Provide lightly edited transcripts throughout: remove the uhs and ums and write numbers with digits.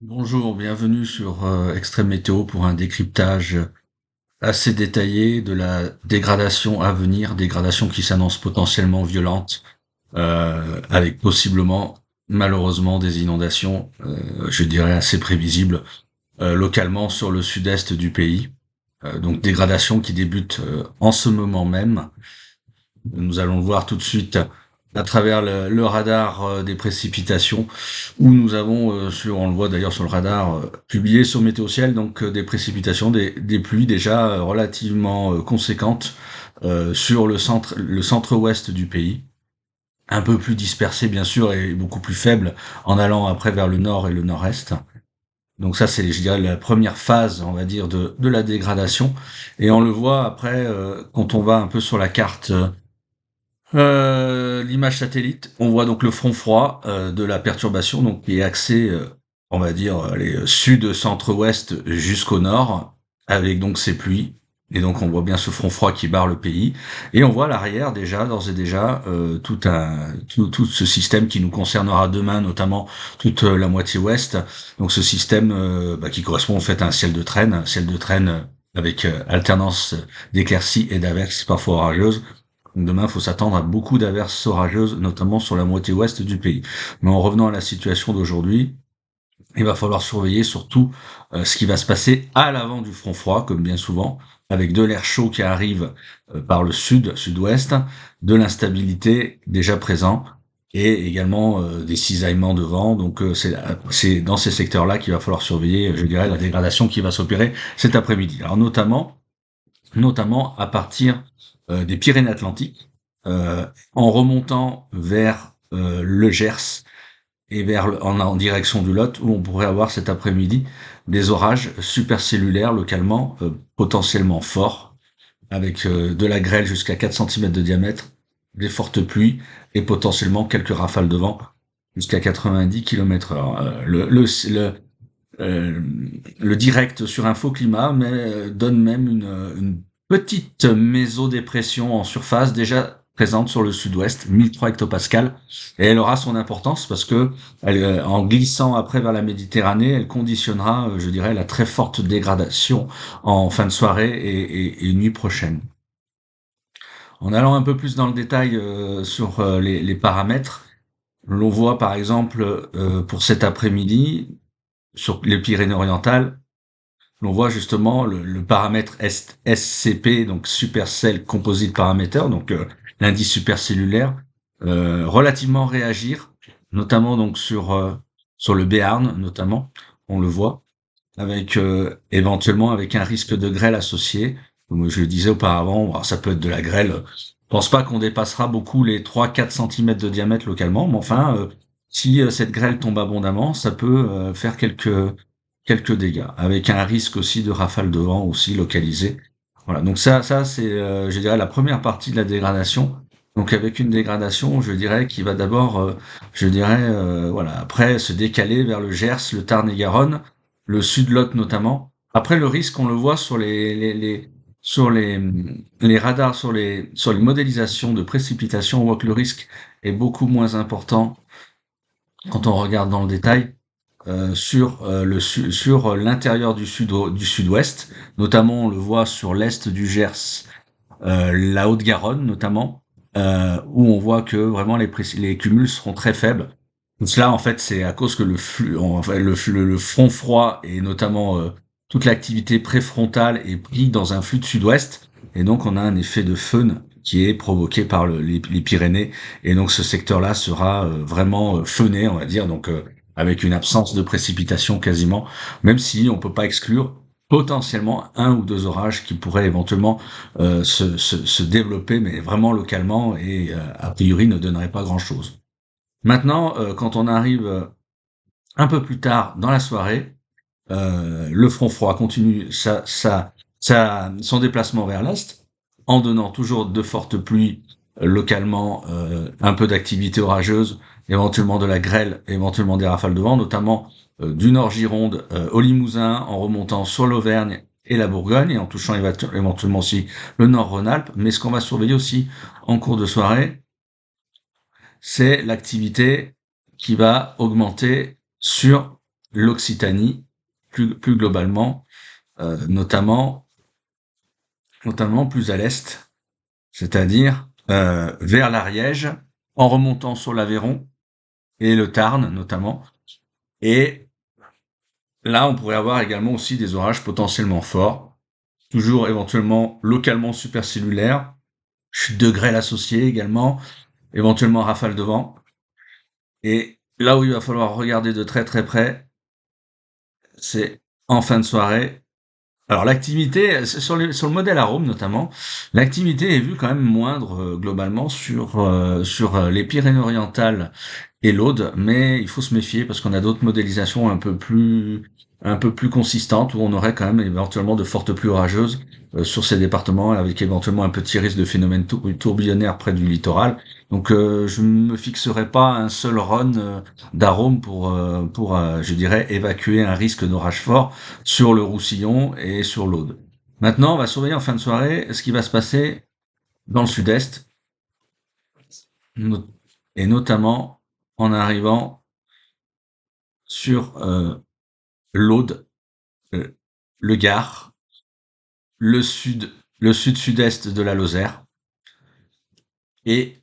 Bonjour, bienvenue sur Extrême Météo pour un décryptage assez détaillé de la dégradation à venir, dégradation qui s'annonce potentiellement violente, avec possiblement, malheureusement, des inondations, je dirais assez prévisibles, localement sur le sud-est du pays. Donc dégradation qui débute en ce moment même. Nous allons le voir tout de suite à travers le radar des précipitations, où nous avons, on le voit d'ailleurs sur le radar publié sur Météo Ciel, donc des précipitations, des pluies déjà relativement conséquentes sur le centre-ouest du pays, un peu plus dispersées bien sûr et beaucoup plus faibles en allant après vers le nord et le nord-est. Donc ça, c'est, je dirais, la première phase, on va dire, de la dégradation. Et on le voit après, quand on va un peu sur la carte l'image satellite, on voit donc le front froid de la perturbation, donc qui est axé, on va dire, sud, centre-ouest jusqu'au nord, avec donc ces pluies. Et donc on voit bien ce front froid qui barre le pays. Et on voit à l'arrière déjà, d'ores et déjà, tout ce système qui nous concernera demain, notamment toute la moitié ouest. Donc ce système qui correspond en fait à un ciel de traîne avec alternance d'éclaircies et d'averses parfois orageuses. Donc demain, il faut s'attendre à beaucoup d'averses orageuses, notamment sur la moitié ouest du pays. Mais en revenant à la situation d'aujourd'hui, il va falloir surveiller surtout ce qui va se passer à l'avant du front froid, comme bien souvent, avec de l'air chaud qui arrive par le sud, sud-ouest, de l'instabilité déjà présent, et également des cisaillements de vent. Donc c'est dans ces secteurs-là qu'il va falloir surveiller, je dirais, la dégradation qui va s'opérer cet après-midi. Alors notamment à partir des Pyrénées-Atlantiques, en remontant vers le Gers et en direction du Lot, où on pourrait avoir cet après-midi des orages supercellulaires localement potentiellement forts, avec de la grêle jusqu'à 4 cm de diamètre, des fortes pluies et potentiellement quelques rafales de vent jusqu'à 90 km/h. Euh, le direct sur Infoclimat donne même une petite mésodépression en surface déjà présente sur le sud-ouest, 1003 hectopascales, et elle aura son importance parce que en glissant après vers la Méditerranée, elle conditionnera, je dirais, la très forte dégradation en fin de soirée et nuit prochaine. En allant un peu plus dans le détail sur les paramètres, l'on voit par exemple pour cet après-midi, sur les Pyrénées-Orientales, l'on voit justement le paramètre SCP, donc Supercell Composite Parameter, donc l'indice supercellulaire, relativement réagir, notamment donc sur le Béarn, notamment, on le voit, avec éventuellement avec un risque de grêle associé. Comme je le disais auparavant, alors ça peut être de la grêle. Je pense pas qu'on dépassera beaucoup les 3-4 centimètres de diamètre localement, mais enfin, si cette grêle tombe abondamment, ça peut faire quelques dégâts, avec un risque aussi de rafale de vent aussi localisé. Voilà, donc ça c'est, je dirais, la première partie de la dégradation. Donc avec une dégradation, je dirais, qui va d'abord, je dirais, voilà, après se décaler vers le Gers, le Tarn-et-Garonne, le Sud-Lot notamment. Après le risque, on le voit sur sur les radars, sur les modélisations de précipitations, on voit que le risque est beaucoup moins important quand on regarde dans le détail sur l'intérieur du sud-ouest, notamment on le voit sur l'est du Gers, la Haute-Garonne notamment, où on voit que vraiment les cumuls seront très faibles. Tout cela en fait c'est à cause que le front froid et notamment toute l'activité préfrontale est pris dans un flux de sud-ouest et donc on a un effet de feune qui est provoqué par les Pyrénées et donc ce secteur-là sera vraiment feuné on va dire donc avec une absence de précipitation quasiment, même si on peut pas exclure potentiellement un ou deux orages qui pourraient éventuellement se développer, mais vraiment localement et a priori ne donneraient pas grand-chose. Maintenant, quand on arrive un peu plus tard dans la soirée, le front froid continue son déplacement vers l'est, en donnant toujours de fortes pluies localement, un peu d'activité orageuse, éventuellement de la grêle, éventuellement des rafales de vent, notamment du nord Gironde au Limousin, en remontant sur l'Auvergne et la Bourgogne, et en touchant éventuellement aussi le nord Rhône-Alpes. Mais ce qu'on va surveiller aussi en cours de soirée, c'est l'activité qui va augmenter sur l'Occitanie, plus globalement, notamment plus à l'est, c'est-à-dire vers l'Ariège, en remontant sur l'Aveyron et le Tarn notamment. Et là, on pourrait avoir également aussi des orages potentiellement forts, toujours éventuellement localement supercellulaires, chute de grêle associée également, éventuellement rafale de vent. Et là où il va falloir regarder de très très près, c'est en fin de soirée. Alors l'activité, sur le modèle arôme notamment, l'activité est vue quand même moindre globalement sur les Pyrénées-Orientales et l'Aude, mais il faut se méfier parce qu'on a d'autres modélisations un peu plus consistantes où on aurait quand même éventuellement de fortes pluies orageuses sur ces départements avec éventuellement un petit risque de phénomène tourbillonnaire près du littoral. Donc je ne me fixerai pas un seul run d'arôme pour je dirais évacuer un risque d'orage fort sur le Roussillon et sur l'Aude. Maintenant, on va surveiller en fin de soirée ce qui va se passer dans le sud-est, et notamment en arrivant sur l'Aude, euh, le Gard, le sud, le sud-sud-est de la Lozère, et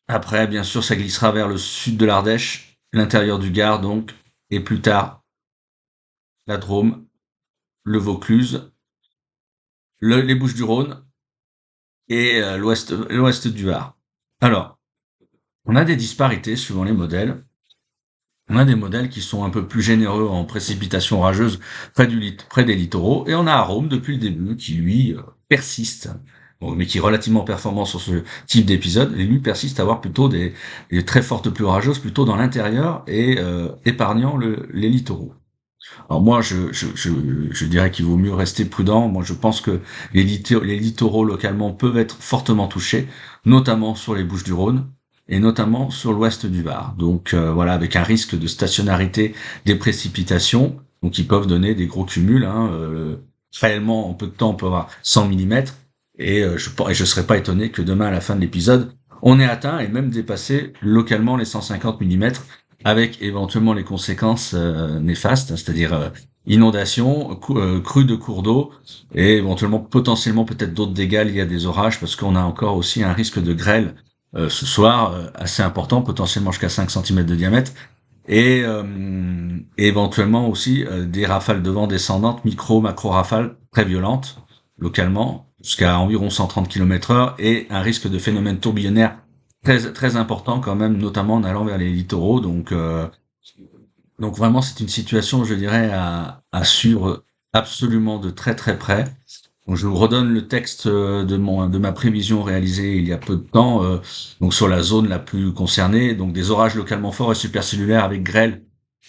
après, bien sûr, ça glissera vers le sud de l'Ardèche, l'intérieur du Gard donc, et plus tard la Drôme, le Vaucluse, les Bouches-du-Rhône et l'ouest du Var. Alors, on a des disparités suivant les modèles. On a des modèles qui sont un peu plus généreux en précipitations rageuses près des littoraux, et on a Arôme depuis le début qui lui persiste, bon, mais qui est relativement performant sur ce type d'épisode, et lui persiste à avoir plutôt des très fortes pluies orageuses plutôt dans l'intérieur et épargnant les littoraux. Alors moi, je dirais qu'il vaut mieux rester prudent. Moi, je pense que les littoraux localement peuvent être fortement touchés, notamment sur les Bouches-du-Rhône et notamment sur l'ouest du Var. Donc voilà, avec un risque de stationnarité des précipitations, donc ils peuvent donner des gros cumuls. Réellement, en peu de temps, on peut avoir 100 mm. Et je serais pas étonné que demain, à la fin de l'épisode, on ait atteint et même dépassé localement les 150 mm avec éventuellement les conséquences néfastes, c'est-à-dire inondations, crues de cours d'eau et éventuellement potentiellement peut-être d'autres dégâts liés à des orages parce qu'on a encore aussi un risque de grêle ce soir assez important, potentiellement jusqu'à 5 cm de diamètre et éventuellement aussi des rafales de vent descendantes, macro rafales très violentes localement jusqu'à environ 130 km/h et un risque de phénomène tourbillonnaire très très important quand même, notamment en allant vers les littoraux. Donc vraiment, c'est une situation, je dirais, à suivre absolument de très très près. Donc, je vous redonne le texte de ma prévision réalisée il y a peu de temps, donc sur la zone la plus concernée, donc des orages localement forts et supercellulaires avec grêle.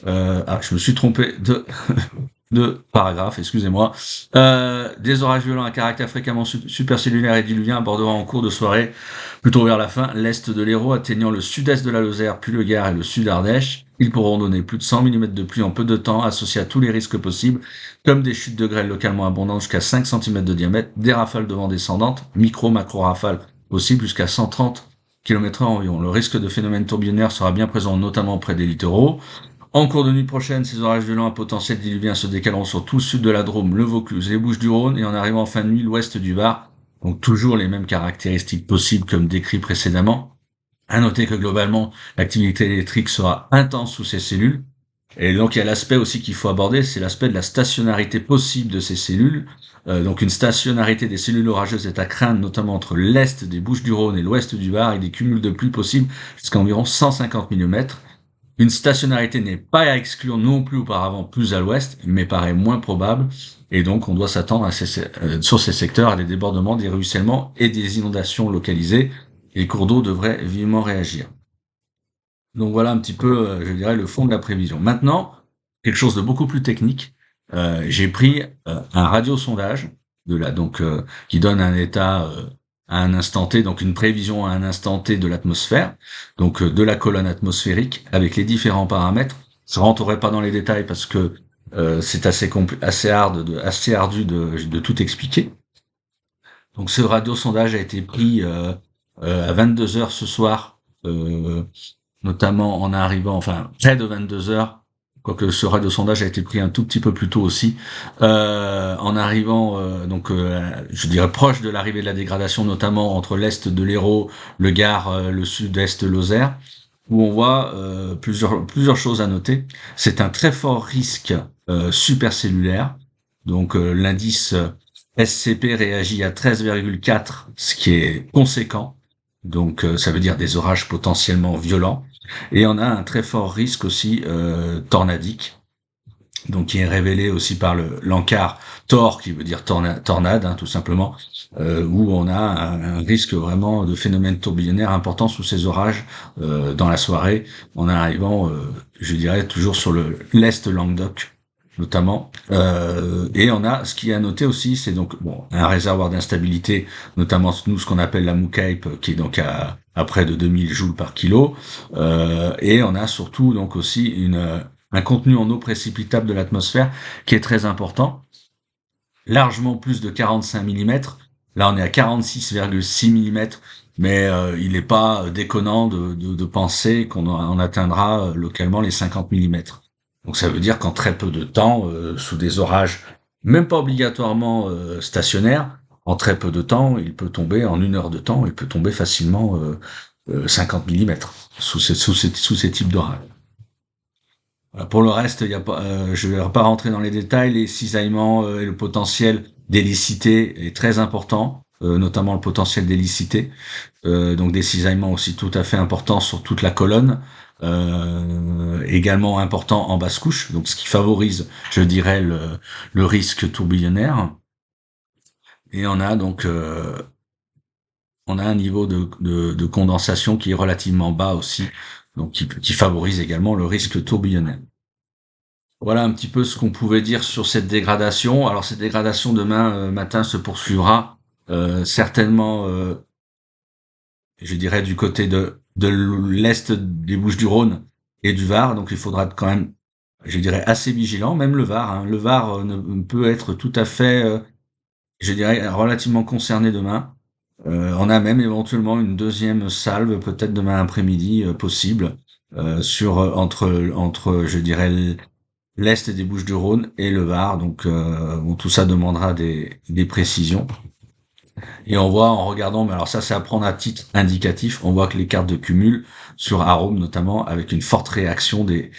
Je me suis trompé de paragraphe, excusez-moi. Des orages violents à caractère fréquemment supercellulaire et diluviens abordera en cours de soirée, plutôt vers la fin, l'est de l'Hérault, atteignant le sud-est de la Lozère, puis le Gard et le sud Ardèche. Ils pourront donner plus de 100 mm de pluie en peu de temps, associés à tous les risques possibles, comme des chutes de grêle localement abondantes jusqu'à 5 cm de diamètre, des rafales de vent descendantes, macro rafales possibles jusqu'à 130 km/h environ. Le risque de phénomène tourbillonnaire sera bien présent notamment près des littoraux. En cours de nuit prochaine, ces orages violents à potentiel diluvien se décaleront sur tout le sud de la Drôme, le Vaucluse, les Bouches-du-Rhône et en arrivant en fin de nuit, l'ouest du Var. Donc toujours les mêmes caractéristiques possibles comme décrit précédemment. À noter que globalement, l'activité électrique sera intense sous ces cellules. Et donc il y a l'aspect aussi qu'il faut aborder, c'est l'aspect de la stationnarité possible de ces cellules. Donc une stationnarité des cellules orageuses est à craindre notamment entre l'est des Bouches-du-Rhône et l'ouest du Var, avec des cumuls de pluie possibles jusqu'à environ 150 mm. Une stationnarité n'est pas à exclure non plus auparavant plus à l'ouest, mais paraît moins probable, et donc on doit s'attendre sur ces secteurs à des débordements, des ruissellements et des inondations localisées. Les cours d'eau devraient vivement réagir. Donc voilà un petit peu, je dirais, le fond de la prévision. Maintenant, quelque chose de beaucoup plus technique. J'ai pris un radiosondage qui donne un état à un instant T, donc une prévision à un instant T de l'atmosphère, donc de la colonne atmosphérique avec les différents paramètres. Je rentrerai pas dans les détails parce que c'est assez ardu de tout expliquer. Donc ce radiosondage a été pris à 22 heures ce soir. Notamment en arrivant, enfin près de 22 heures quoique ce raid de sondage a été pris un tout petit peu plus tôt aussi, en arrivant je dirais proche de l'arrivée de la dégradation, notamment entre l'est de l'Hérault, le Gard, le sud-est Lozère, où on voit plusieurs choses à noter. C'est un très fort risque supercellulaire, donc l'indice SCP réagit à 13,4, ce qui est conséquent, donc ça veut dire des orages potentiellement violents. Et on a un très fort risque aussi tornadique, donc qui est révélé aussi par l'encart Tor, qui veut dire tornade, hein, tout simplement, où on a un risque vraiment de phénomène tourbillonnaire important sous ces orages dans la soirée, en arrivant, je dirais, toujours sur l'est Languedoc notamment. Et on a, ce qui est à noter aussi, c'est donc un réservoir d'instabilité, notamment nous ce qu'on appelle la Moucape, qui est donc à près de 2000 joules par kilo, et on a surtout donc aussi un contenu en eau précipitable de l'atmosphère qui est très important, largement plus de 45 mm. Là, on est à 46,6 mm, mais il n'est pas déconnant de penser qu'on atteindra localement les 50 mm. Donc ça veut dire qu'en très peu de temps, sous des orages, même pas obligatoirement stationnaires, en très peu de temps, il peut tomber, en 1 heure de temps, il peut tomber facilement 50 mm sous ces types d'orages. Pour le reste, il y a pas, je vais pas rentrer dans les détails. Les cisaillements et le potentiel d'hélicité est très important, notamment le potentiel d'hélicité. Donc des cisaillements aussi tout à fait importants sur toute la colonne, également important en basse couche. Donc ce qui favorise, je dirais, le risque tourbillonnaire. Et on a donc on a un niveau de condensation qui est relativement bas aussi, donc qui favorise également le risque tourbillonnaire. Voilà un petit peu ce qu'on pouvait dire sur cette dégradation. Alors cette dégradation demain matin se poursuivra certainement, je dirais, du côté de l'est des Bouches-du-Rhône et du Var. Donc il faudra quand même, je dirais, assez vigilant. Même le Var, hein. Le Var ne peut être tout à fait, je dirais, relativement concerné demain. On a même éventuellement une deuxième salve, peut-être demain après-midi, possible, sur entre, je dirais, l'est des Bouches-du-Rhône et le Var. Donc tout ça demandera des précisions. Et on voit en regardant, mais alors ça c'est à prendre à titre indicatif, on voit que les cartes de cumul sur Arome notamment, avec une forte réaction des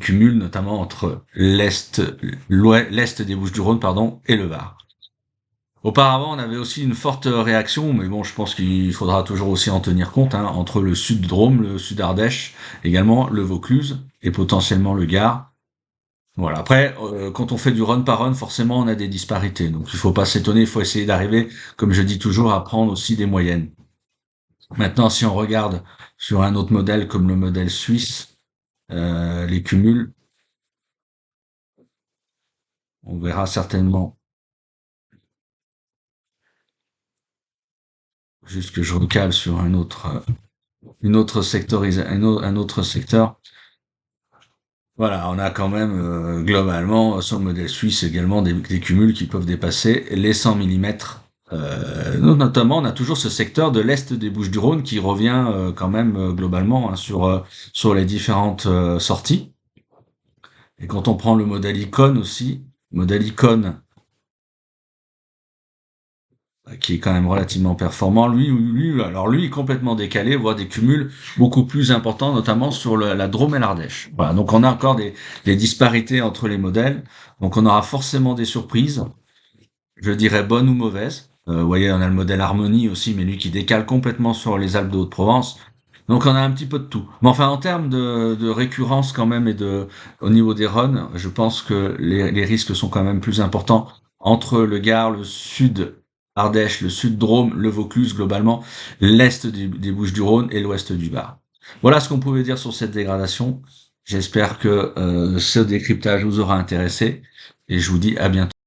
cumuls, notamment entre l'est des Bouches-du-Rhône pardon et le Var. Auparavant, on avait aussi une forte réaction, mais bon, je pense qu'il faudra toujours aussi en tenir compte, hein, entre le sud Drôme, le sud Ardèche, également le Vaucluse et potentiellement le Gard. Voilà. Après, quand on fait du run par run, forcément, on a des disparités. Donc, il faut pas s'étonner. Il faut essayer d'arriver, comme je dis toujours, à prendre aussi des moyennes. Maintenant, si on regarde sur un autre modèle comme le modèle suisse, les cumuls, on verra certainement. Juste que je recale sur un autre secteur. Voilà, on a quand même globalement sur le modèle suisse également des cumuls qui peuvent dépasser les 100 mm. Notamment, on a toujours ce secteur de l'est des Bouches-du-Rhône qui revient quand même globalement, hein, sur les différentes sorties. Et quand on prend le modèle icône aussi, modèle icône qui est quand même relativement performant, lui complètement décalé, voit des cumuls beaucoup plus importants, notamment sur la Drôme et l'Ardèche. Voilà, donc on a encore des disparités entre les modèles, donc on aura forcément des surprises, je dirais bonnes ou mauvaises. Vous voyez, on a le modèle Harmonie aussi, mais lui qui décale complètement sur les Alpes de Haute-Provence. Donc on a un petit peu de tout. Mais enfin, en termes de récurrence quand même au niveau des runs, je pense que les risques sont quand même plus importants entre le Gard, le sud Ardèche, le sud Drôme, le Vaucluse globalement, l'est des Bouches-du-Rhône et l'ouest du Var. Voilà ce qu'on pouvait dire sur cette dégradation. J'espère que ce décryptage vous aura intéressé et je vous dis à bientôt.